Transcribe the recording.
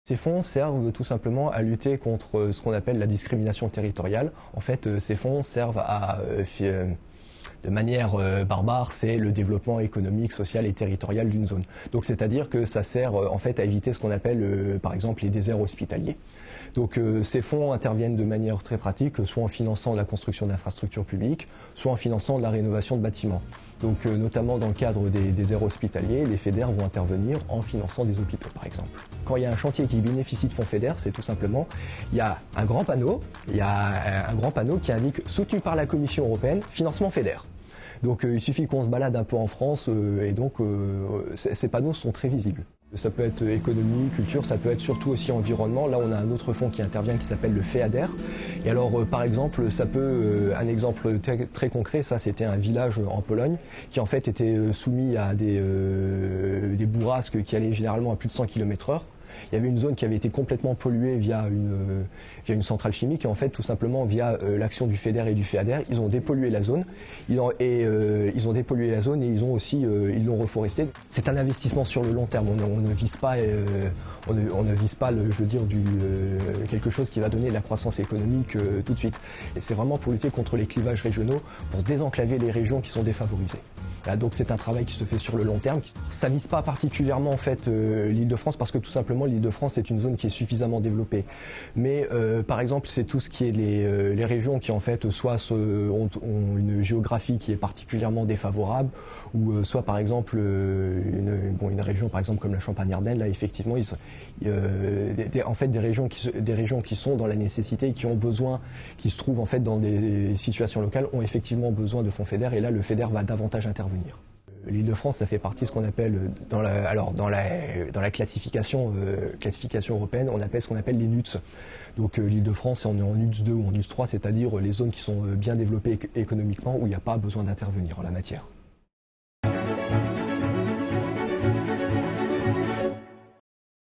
Ces fonds servent tout simplement à lutter contre ce qu'on appelle la discrimination territoriale. En fait, ces fonds servent à, de manière barbare, c'est le développement économique, social et territorial d'une zone. Donc c'est-à-dire que ça sert en fait à éviter ce qu'on appelle par exemple les déserts hospitaliers. Donc ces fonds interviennent de manière très pratique, soit en finançant la construction d'infrastructures publiques, soit en finançant la rénovation de bâtiments. Donc notamment dans le cadre des déserts hospitaliers, les FEDER vont intervenir en finançant des hôpitaux par exemple. Quand il y a un chantier qui bénéficie de fonds FEDER, c'est tout simplement, il y a un grand panneau, qui indique soutenu par la Commission européenne, financement FEDER. Donc il suffit qu'on se balade un peu en France et donc ces panneaux sont très visibles. Ça peut être économie, culture, ça peut être surtout aussi environnement. Là, on a un autre fonds qui intervient qui s'appelle le FEADER. Et alors, par exemple, ça peut, un exemple très concret, ça c'était un village en Pologne qui en fait était soumis à des bourrasques qui allaient généralement à plus de 100 km/h. Il y avait une zone qui avait été complètement polluée via une centrale chimique et en fait tout simplement via l'action du FEDER et du FEADER, ils ont dépollué la zone ils ont dépollué la zone et ils l'ont reforesté. C'est un investissement sur le long terme. On ne vise pas je veux dire quelque chose qui va donner de la croissance économique tout de suite. Et c'est vraiment pour lutter contre les clivages régionaux, pour désenclaver les régions qui sont défavorisées. Là, donc c'est un travail qui se fait sur le long terme. Ça vise pas particulièrement en fait l'Île-de-France parce que tout simplement l'Île-de-France est une zone qui est suffisamment développée. Mais par exemple c'est tout ce qui est les régions qui en fait soit ont une géographie qui est particulièrement défavorable ou soit par exemple une région par exemple comme la Champagne-Ardenne, là effectivement en fait des régions qui sont dans la nécessité et qui ont besoin, qui se trouvent en fait dans des situations locales ont effectivement besoin de fonds FEDER et là le FEDER va davantage intervenir. L'Île-de-France, ça fait partie de ce qu'on appelle, dans la classification européenne, on appelle ce qu'on appelle les NUTS. Donc l'Île-de-France, on est en NUTS 2 ou en NUTS 3, c'est-à-dire les zones qui sont bien développées économiquement où il n'y a pas besoin d'intervenir en la matière.